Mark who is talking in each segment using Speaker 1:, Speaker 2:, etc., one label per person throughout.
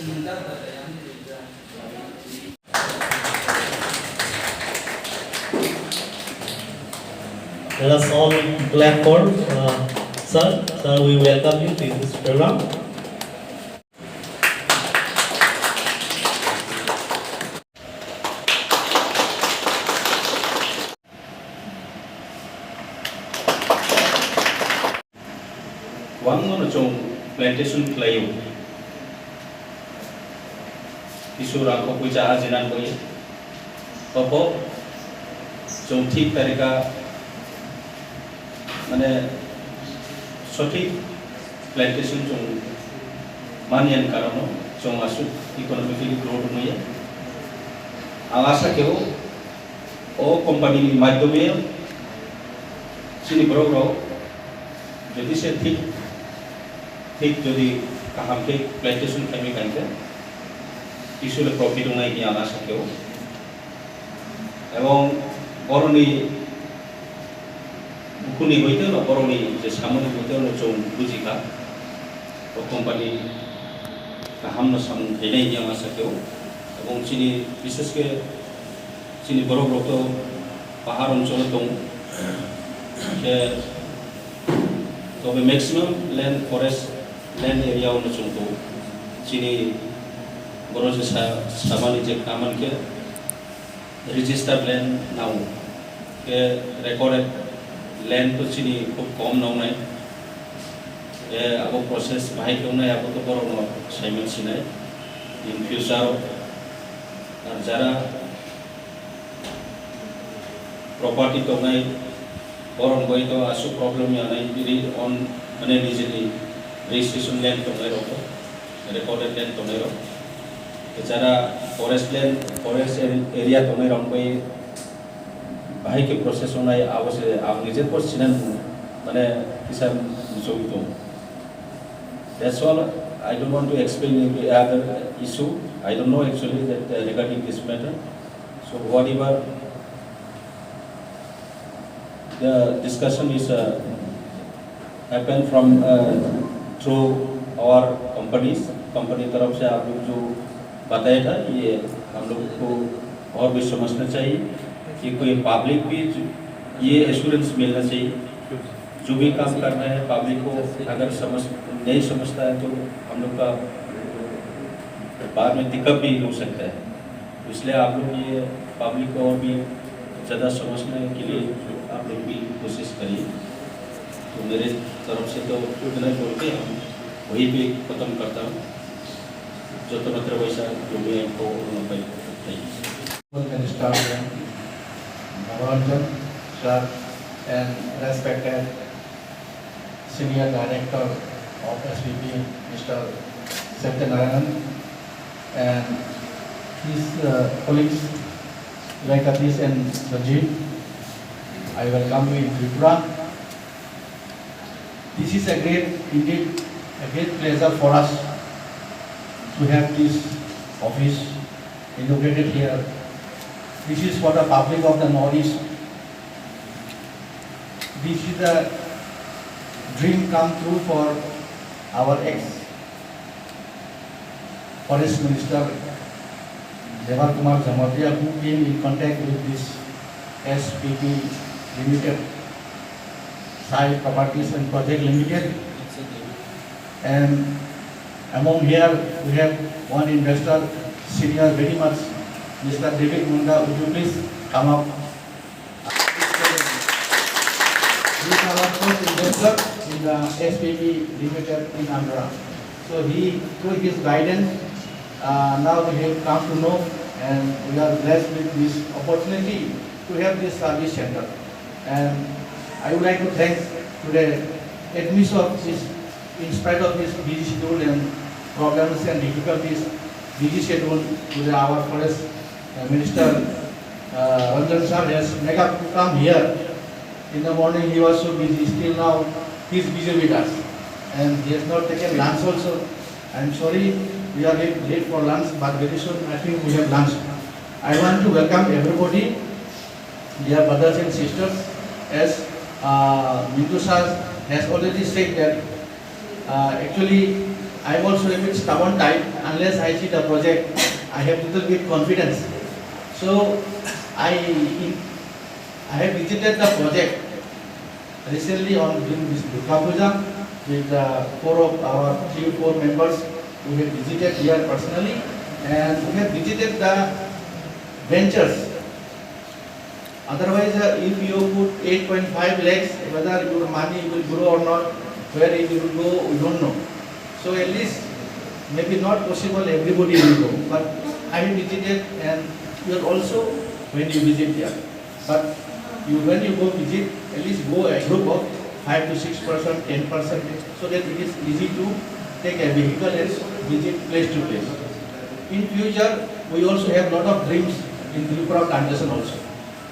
Speaker 1: Let us all clap for sir. Sir, we welcome you to this program.
Speaker 2: Wangono chong plantation klayo. Kisura ko puja ajinan ko ye. Popo chong ঠিক তারিকা মানে সঠিক plantation চং মানিয়ান কারণ চং আসু economically growth নয় আং আশা কেউ ও কোম্পানির মাধ্যমে চিনি বড় বড় যদি সে ঠিক ঠিক যদি কাহামকে প্ল্যান্টেশন খাইমে কাইতে কিছুলে প্রফিট নাই কি আং আশা কেউ এবং বরণী বুকুনি হইতে না বরণী যে সামনে হইতে না চৌ বুঝিকা ও কোম্পানি কাহামনো সাম হেনাই কি আং আশা কেউ এবং চিনি বিশেষ করে চিনি বড় বড় তো পাহাড় অঞ্চলে দং তবে maximum land forest land area অনুচং তো চিনি বড় যে সামানি যে কামানকে রেজিস্টার ল্যান্ড নাও के रेकॉर्डेड लैंड तो चीनी खूब कम नाव नहीं ये अब प्रोसेस भाई क्यों नहीं अब तो करो ना शामिल चीने इन फ्यूचर और जरा प्रॉपर्टी तो नहीं और उनको तो आशु प्रॉब्लम या नहीं इरी ऑन मने डिजिटली रजिस्ट्रेशन लैंड तो नहीं रखो रेकॉर्डेड लैंड तो नहीं रखो जरा फॉरेस्ट लैंड फॉरेस्ट एरिया तो नहीं रखो भाई के प्रोसेस होना है आवश्यक आप निजे पर चिन्हन माने किसान जोगी तो that's all I don't want to explain any other issue I don't know actually that regarding this matter so whatever the discussion is happened from through our company तरफ से आप लोग जो बताया था ये हम लोग को और भी समझना चाहिए कि कोई पब्लिक भी ये एश्योरेंस मिलना चाहिए जो भी काम कर रहे हैं पब्लिक को अगर नहीं समझता है तो हम लोग का बाद में दिक्कत भी हो सकता है इसलिए आप लोग ये पब्लिक को और भी ज़्यादा समझने के लिए आप लोग भी कोशिश करिए तो मेरे तरफ से तो इतना ही बोल के हम वही भी ख़त्म करता हूँ जो तो मतलब वैसा जो भी हमको
Speaker 3: Bhavanjan sir and respected senior director of SPP Mr. Satyanarayan and his colleagues like Atish and Sanjeev. I welcome you in Tripura. This is indeed a great pleasure for us to have this office inaugurated here. This is for the public of the Northeast. This is the dream come true for our ex-Forest Minister Devar Kumar Jamatia, who came in contact with this SPP Limited, Sai Properties and Project Limited. And among here we have one investor, senior very much, Mr. David Munda, would you please come up? He is our first investor in the SPP Limited in Andhra. So he, through his guidance, now we have come to know and we are blessed with this opportunity to have this service center. And I would like to thank today admission of this, in spite of this busy schedule and problems and difficulties, busy schedule to our forest Minister Ranjan sir has made up to come here. In the morning he was so busy, still now he is busy with us. And he has not taken lunch also. I am sorry we are late for lunch, but very soon I think we have lunch. I want to welcome everybody, dear brothers and sisters, as Mintu sir has already said that actually I'm also a bit stubborn type. Unless I see the project, I have little bit confidence. So I have visited the project recently on during this Durga Puja with four of our 3 or 4 members. We have visited here personally, and we have visited the ventures. Otherwise, if you put 8.5 lakhs, whether your money will grow or not, where it will go, we don't know. So at least, maybe not possible everybody will go, but I have visited, and you are also when you visit here. But when you go visit, at least go a group of 5 to 6%, 10%, so that it is easy to take a vehicle and visit place to place. In future, we also have lot of dreams in Tripura plantation also.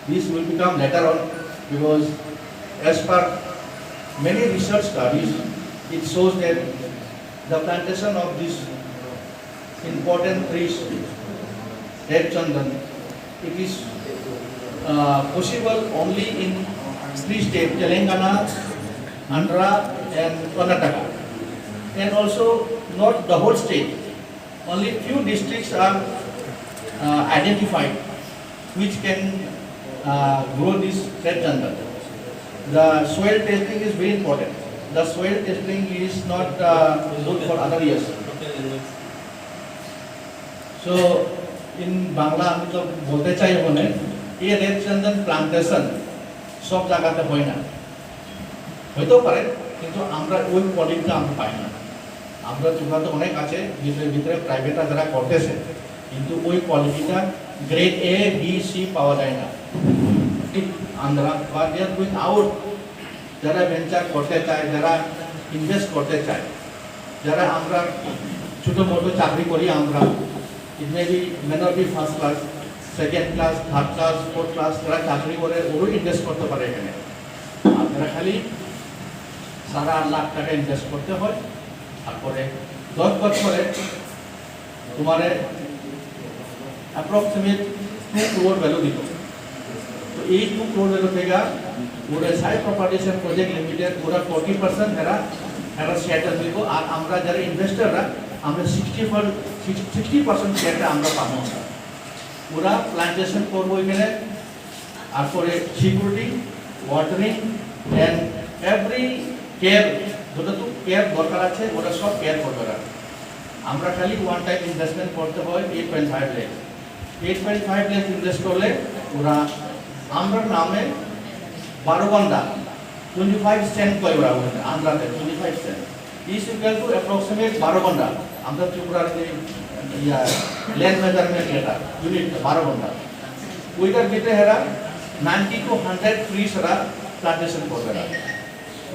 Speaker 3: This will become later on, because as per many research studies, it shows that the plantation of these important trees, red chandan, it is possible only in 3 states, Telangana, Andhra and Karnataka. And also not the whole state, only few districts are identified which can grow this red chandan. The soil testing is very important. The soil testing is not good for other years. So in Bangla আমি তো বলতে চাই ওখানে এই red চন্দন plantation সব জায়গাতে হয় না, হইতেও পারে, কিন্তু আমরা ওই কোয়ালিটিটা আমরা পাই না। আমরা চুকাতে অনেক আছে ভিতরে ভিতরে প্রাইভেটরা যারা করতেছে, কিন্তু ওই কোয়ালিটিটা গ্রেড এ বি সি পাওয়া যায় না ঠিক আন্ধ্রা বা দেয়ার উইথআউট। যারা ভেঞ্চার করতে চায়, যারা ইনভেস্ট করতে চায়, যারা আমরা ছোটো মোটো চাকরি করি আমরা, it may be may not be first class, second class, third class, fourth class, যারা চাকরি করে ওরও ইনভেস্ট করতে পারে এখানে। আপনারা খালি 8.5 লাখ টাকা ইনভেস্ট করতে হয়, তারপরে 10 বছরে তোমার অ্যাপ্রক্সিমেট 2 crore ভ্যালু দিত। তো এই 2 crore ভ্যালু থেকে ওরা সাই প্রপার্টিস এন্ড প্রজেক্ট লিমিটেড ওরা 40% এরা শেয়ারটা দিব, আর আমরা যারা ইনভেস্টররা আমরা 60% শেয়ারটা আমরা পাবো। ওরা প্ল্যান্টেশন করবো এখানে, তারপরে security, watering and every care, যতটুকু কেয়ার দরকার আছে ওরা সব কেয়ার করবে। আমরা খালি ওয়ান টাইম ইনভেস্টমেন্ট করতে হয় 8.5 লাখ। 8.5 লাখ ইনভেস্ট করলে ওরা আমরা নামে 12 ঘন্টা 25 সেন্ট কয় ওরা আন্ধ্রাতে 25 cent is equal to approximate 12 ঘন্টা। আমরা ত্রিপুরার যে ল্যান্ড মেজারমেন্ট এটা ইউনিট 12 ঘন্টা, ওইটার ভিতরে এরা 90 to 100 ট্রিজ এরা প্লান্টেশন করবে।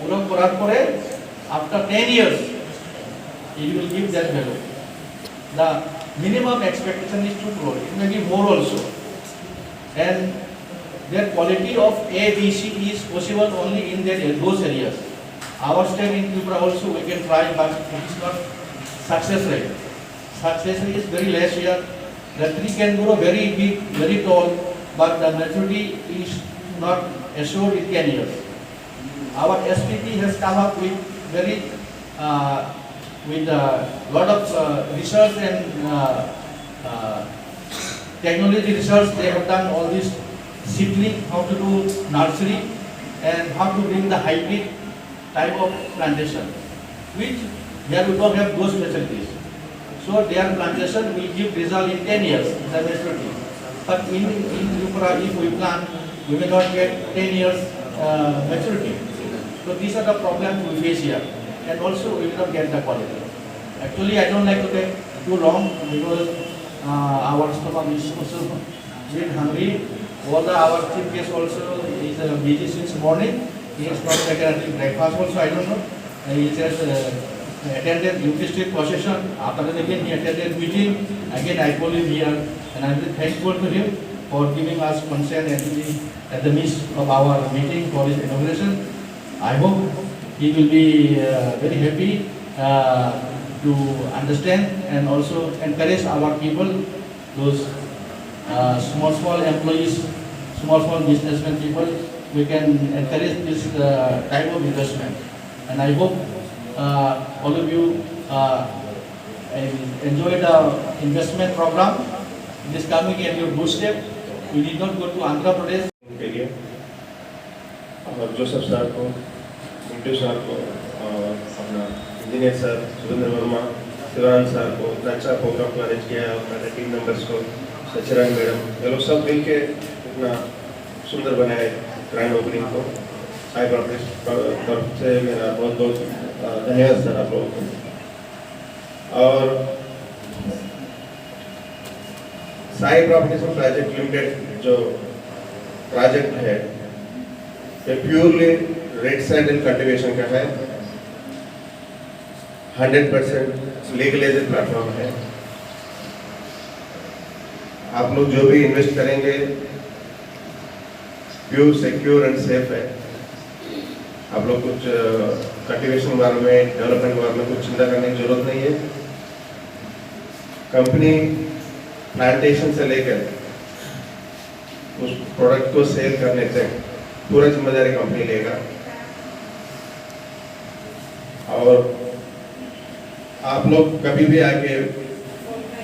Speaker 3: ওরা করার পরে after 10 years it will give that value. The minimum expectation is 2 crore, it may be more also, and their quality of A, B, C is possible only in those areas. Our state in Tripura also we can try, but it is not success rate. Success rate is very less here. The tree can grow very big, very tall, but the maturity is not assured in 10 years. Our SPP has come up with very with a lot of research and technology research. They have done all this seedling, how to do nursery, and how to bring the hybrid type of plantation, which here we don't have those facilities. So their plantation will give result in 10 years, the maturity. But in Tripura, if we plant, we may not get 10 years maturity. So these are the problems we face here, and also we will not get the quality. Actually, I don't like to take too long because our stomach is also bit hungry. Our chief guest also is busy since morning. He has not taken any breakfast also, I don't know. He just attended UP State procession. After that again he attended meeting. Again I call him here, and I am very thankful to him for giving us consent at the midst of our meeting for his inauguration. I hope he will be very happy to understand and also encourage our people, those small employees, small businessmen people. We can encourage this type of investment, and I hope all of you enjoy the investment program. It is coming in your doorstep. You need not go to Andhra Pradesh.
Speaker 4: के लिए और Joseph sir को, Mintu sir को और अपना engineer sir Surendra Verma, Shivanand sir को इतना अच्छा प्रोग्राम को अरेंज किया है और मेरे टीम मेंबर्स को सचिरांग मैडम, ये लोग सब मिल के इतना सुंदर बनाए ग्रैंड ओपनिंग को। साई प्रॉपर्टीज तरफ से मेरा बहुत बहुत धन्यवाद सर आप लोगों को। और साई प्रॉपर्टीज प्रोजेक्ट लिमिटेड जो प्रोजेक्ट है ये प्योरली रेड सैंडल कल्टीवेशन का है, 100% लीगलाइज्ड प्लेटफॉर्म है। आप लोग जो भी इन्वेस्ट करेंगे प्योर सिक्योर एंड सेफ है। आप लोग कुछ कल्टीवेशन बारे में, डेवलपमेंट बारे में कुछ चिंता करने की जरूरत नहीं है। कंपनी प्लांटेशन से लेकर उस प्रोडक्ट को सेल करने तक पूरा जिम्मेदारी कंपनी लेगा। और आप लोग कभी भी आके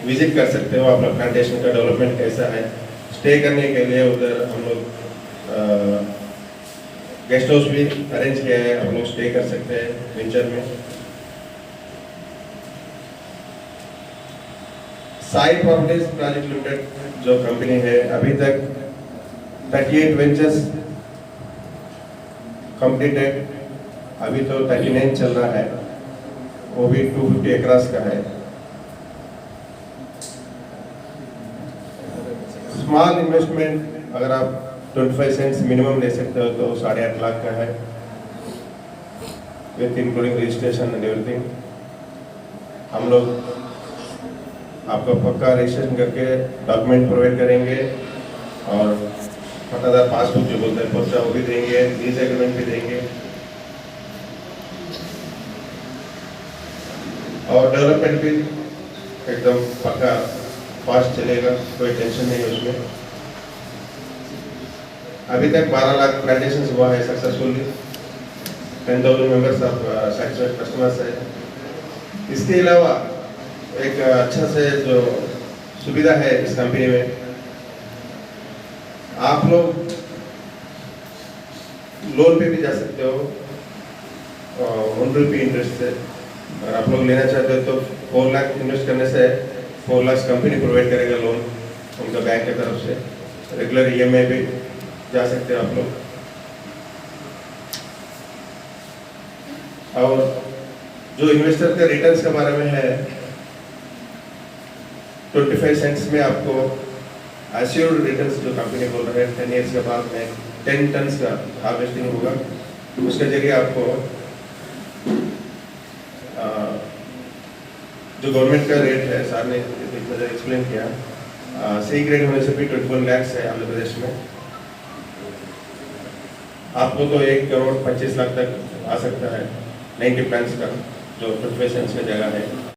Speaker 4: विजिट कर सकते हो, अपना प्लांटेशन का डेवलपमेंट कैसा है। स्टे करने के लिए उधर हम लोग गेस्ट हाउस भी अरेंज किया है, हम लोग स्टे कर सकते हैं विंटर में। साई प्रॉपर्टीज प्राइवेट लिमिटेड जो कंपनी है अभी तक 38 वेंचर्स कंप्लीटेड, अभी तो 39 चल रहा है, वो भी 250 एकर्स का है। स्मॉल इन्वेस्टमेंट अगर आप 25 सेंट्स मिनिमम ले सकते हो तो 8.5 लाख का है, with including registration and everything. हम लोग आपको पक्का रजिस्ट्रेशन करके डॉक्यूमेंट प्रोवाइड करेंगे और पट्टादार पासबुक जो बोलते हैं पर्चा वो भी देंगे, लीज एग्रीमेंट भी देंगे। और डेवलपमेंट भी एकदम पक्का फास्ट चलेगा, कोई टेंशन नहीं है उसमें। अभी तक 12 लाख प्लांटेशन हुआ है successfully, 10,000 members of satisfied customers है। इसके अलावा एक अच्छा से जो सुविधा है इस कंपनी में, आप लोग लोन पे भी जा सकते हो 1 रुपये इंटरेस्ट से। अगर आप लोग लेना चाहते हो तो 4 लाख इन्वेस्ट करने से 4 लाख कंपनी प्रोवाइड करेगा लोन उनका बैंक की तरफ से। रेगुलर EMI भी जा सकते हो आप लोग। और जो इन्वेस्टर के रिटर्न्स के बारे में है, 25 सेंट्स में आपको एश्योर्ड रिटर्न्स जो कंपनी बोल रहे हैं 10 इयर्स के बाद में 10 टन का हार्वेस्टिंग होगा। उसके जरिए आपको जो गवर्नमेंट का रेट है, सर ने एक्सप्लेन किया, सी ग्रेड होने से भी 21 लाख है आंध्र प्रदेश में। आपको तो 1 करोड़ 25 लाख तक आ सकता है 90 प्लान्स का जो 25 सेंट्स में जगह है।